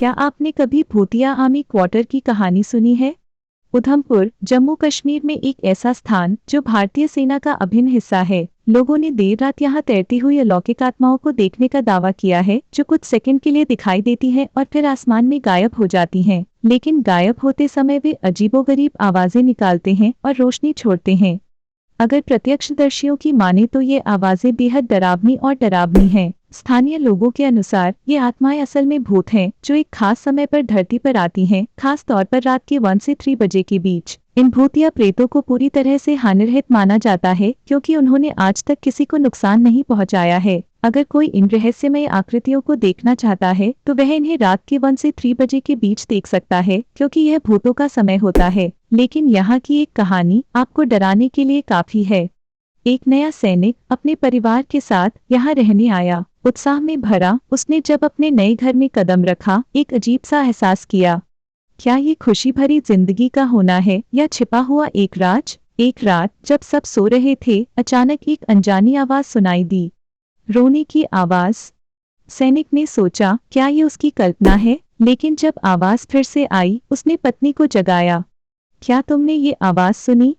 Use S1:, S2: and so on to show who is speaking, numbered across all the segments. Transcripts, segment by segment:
S1: क्या आपने कभी भूतिया आर्मी क्वार्टर की कहानी सुनी है? उधमपुर, जम्मू कश्मीर में एक ऐसा स्थान जो भारतीय सेना का अभिन्न हिस्सा है। लोगों ने देर रात यहाँ तैरती हुई अलौकिक आत्माओं को देखने का दावा किया है, जो कुछ सेकंड के लिए दिखाई देती हैं और फिर आसमान में गायब हो जाती हैं। लेकिन गायब होते समय वे अजीबोगरीब आवाजें निकालते हैं और रोशनी छोड़ते हैं। अगर प्रत्यक्षदर्शियों की माने तो ये आवाजें बेहद डरावनी हैं। स्थानीय लोगों के अनुसार ये आत्माएं असल में भूत हैं, जो एक खास समय पर धरती पर आती हैं, खास तौर पर रात के 1 से 3 बजे के बीच। इन भूतिया प्रेतों को पूरी तरह से हानिरहित माना जाता है, क्योंकि उन्होंने आज तक किसी को नुकसान नहीं पहुंचाया है। अगर कोई इन रहस्यमय आकृतियों को देखना चाहता है तो वह इन्हें रात के 1 से 3 बजे के बीच देख सकता है, क्योंकि यह भूतों का समय होता है। लेकिन यहाँ की एक कहानी आपको डराने के लिए काफी है। एक नया सैनिक अपने परिवार के साथ यहाँ रहने आया। उत्साह में भरा उसने जब अपने नए घर में कदम रखा, एक अजीब सा एहसास किया। क्या ये खुशी भरी जिंदगी का होना है या छिपा हुआ एक राज? एक रात जब सब सो रहे थे, अचानक एक अनजानी आवाज सुनाई दी, रोने की आवाज। सैनिक ने सोचा क्या ये उसकी कल्पना है, लेकिन जब आवाज फिर से आई, उसने पत्नी को जगाया। क्या तुमने ये आवाज सुनी?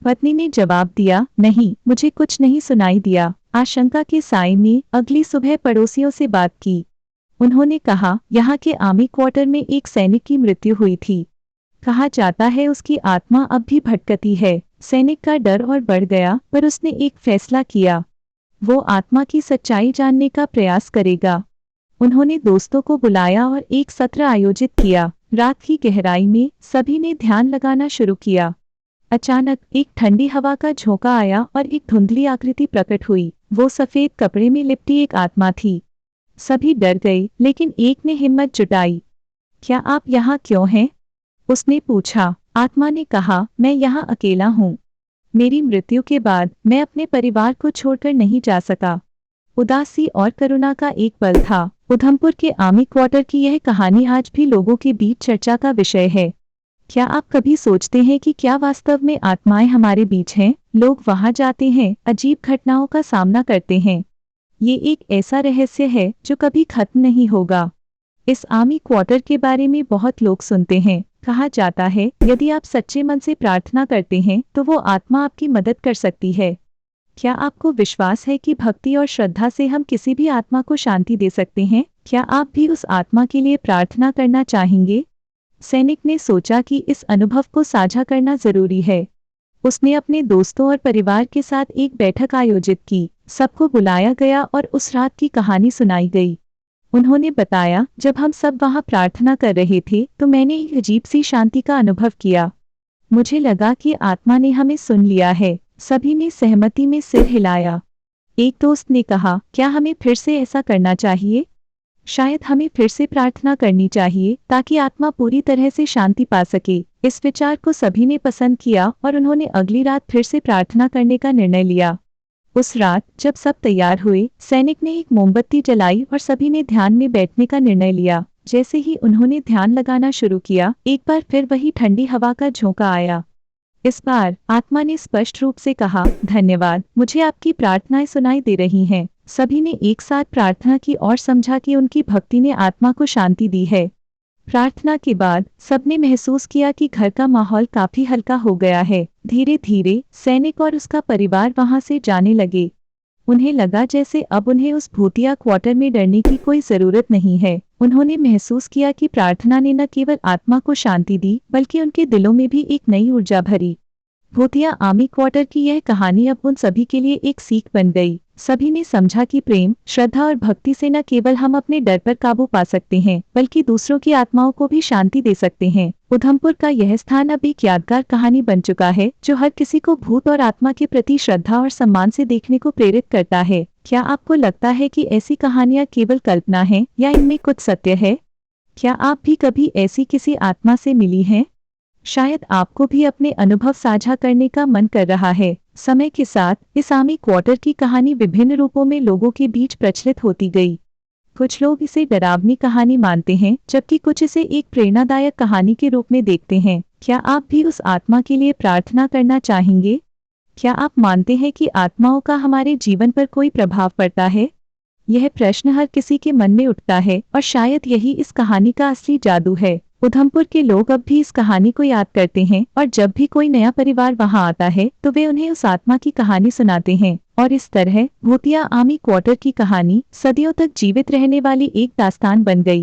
S1: पत्नी ने जवाब दिया, नहीं, मुझे कुछ नहीं सुनाई दिया। आशंका के साए में अगली सुबह पड़ोसियों से बात की। उन्होंने कहा, यहाँ के आर्मी क्वार्टर में एक सैनिक की मृत्यु हुई थी। कहा जाता है उसकी आत्मा अब भी भटकती है। सैनिक का डर और बढ़ गया, पर उसने एक फैसला किया। वो आत्मा की सच्चाई जानने का प्रयास करेगा। उन्होंने दोस्तों को बुलाया और एक सत्र आयोजित किया। रात की गहराई में सभी ने ध्यान लगाना शुरू किया। अचानक एक ठंडी हवा का झोंका आया और एक धुंधली आकृति प्रकट हुई। वो सफेद कपड़े में लिपटी एक आत्मा थी। सभी डर गए, लेकिन एक ने हिम्मत जुटाई। क्या आप यहाँ क्यों हैं? उसने पूछा। आत्मा ने कहा, मैं यहाँ अकेला हूँ। मेरी मृत्यु के बाद मैं अपने परिवार को छोड़कर नहीं जा सका। उदासी और करुणा का एक पल था। उधमपुर के आर्मी क्वार्टर की यह कहानी आज भी लोगों के बीच चर्चा का विषय है। क्या आप कभी सोचते हैं कि क्या वास्तव में आत्माएं हमारे बीच हैं? लोग वहां जाते हैं, अजीब घटनाओं का सामना करते हैं। ये एक ऐसा रहस्य है जो कभी खत्म नहीं होगा। इस आर्मी क्वार्टर के बारे में बहुत लोग सुनते हैं। कहा जाता है यदि आप सच्चे मन से प्रार्थना करते हैं तो वो आत्मा आपकी मदद कर सकती है। क्या आपको विश्वास है कि भक्ति और श्रद्धा से हम किसी भी आत्मा को शांति दे सकते हैं? क्या आप भी उस आत्मा के लिए प्रार्थना करना चाहेंगे? सैनिक ने सोचा कि इस अनुभव को साझा करना जरूरी है। उसने अपने दोस्तों और परिवार के साथ एक बैठक आयोजित की। सबको बुलाया गया और उस रात की कहानी सुनाई गई। उन्होंने बताया, जब हम सब वहां प्रार्थना कर रहे थे तो मैंने एक अजीब सी शांति का अनुभव किया। मुझे लगा कि आत्मा ने हमें सुन लिया है। सभी ने सहमति में सिर हिलाया। एक दोस्त ने कहा, क्या हमें फिर से ऐसा करना चाहिए? शायद हमें फिर से प्रार्थना करनी चाहिए ताकि आत्मा पूरी तरह से शांति पा सके। इस विचार को सभी ने पसंद किया और उन्होंने अगली रात फिर से प्रार्थना करने का निर्णय लिया। उस रात जब सब तैयार हुए, सैनिक ने एक मोमबत्ती जलाई और सभी ने ध्यान में बैठने का निर्णय लिया। जैसे ही उन्होंने ध्यान लगाना शुरू किया, एक बार फिर वही ठंडी हवा का झोंका आया। इस बार आत्मा ने स्पष्ट रूप से कहा, धन्यवाद, मुझे आपकी प्रार्थनाएं सुनाई दे रही हैं। सभी ने एक साथ प्रार्थना की और समझा कि उनकी भक्ति ने आत्मा को शांति दी है। प्रार्थना के बाद सबने महसूस किया कि घर का माहौल काफी हल्का हो गया है। धीरे धीरे सैनिक और उसका परिवार वहां से जाने लगे। उन्हें लगा जैसे अब उन्हें उस भूतिया क्वार्टर में डरने की कोई जरूरत नहीं है। उन्होंने महसूस किया कि प्रार्थना ने न केवल आत्मा को शांति दी, बल्कि उनके दिलों में भी एक नई ऊर्जा भरी। भूतिया आर्मी क्वार्टर की यह कहानी अब उन सभी के लिए एक सीख बन गई। सभी ने समझा कि प्रेम, श्रद्धा और भक्ति से न केवल हम अपने डर पर काबू पा सकते हैं, बल्कि दूसरों की आत्माओं को भी शांति दे सकते हैं। उधमपुर का यह स्थान अब एक यादगार कहानी बन चुका है, जो हर किसी को भूत और आत्मा के प्रति श्रद्धा और सम्मान से देखने को प्रेरित करता है। क्या आपको लगता है कि ऐसी कहानियां केवल कल्पना हैं या इनमें कुछ सत्य है? क्या आप भी कभी ऐसी किसी आत्मा से मिली हैं? शायद आपको भी अपने अनुभव साझा करने का मन कर रहा है। समय के साथ इस आर्मी क्वार्टर की कहानी विभिन्न रूपों में लोगों के बीच प्रचलित होती गई। कुछ लोग इसे डरावनी कहानी मानते हैं, जबकि कुछ इसे एक प्रेरणादायक कहानी के रूप में देखते हैं। क्या आप भी उस आत्मा के लिए प्रार्थना करना चाहेंगे? क्या आप मानते हैं कि आत्माओं का हमारे जीवन पर कोई प्रभाव पड़ता है? यह प्रश्न हर किसी के मन में उठता है और शायद यही इस कहानी का असली जादू है। उधमपुर के लोग अब भी इस कहानी को याद करते हैं और जब भी कोई नया परिवार वहां आता है तो वे उन्हें उस आत्मा की कहानी सुनाते हैं और इस तरह भूतिया आर्मी क्वार्टर की कहानी सदियों तक जीवित रहने वाली एक दास्तान बन गई।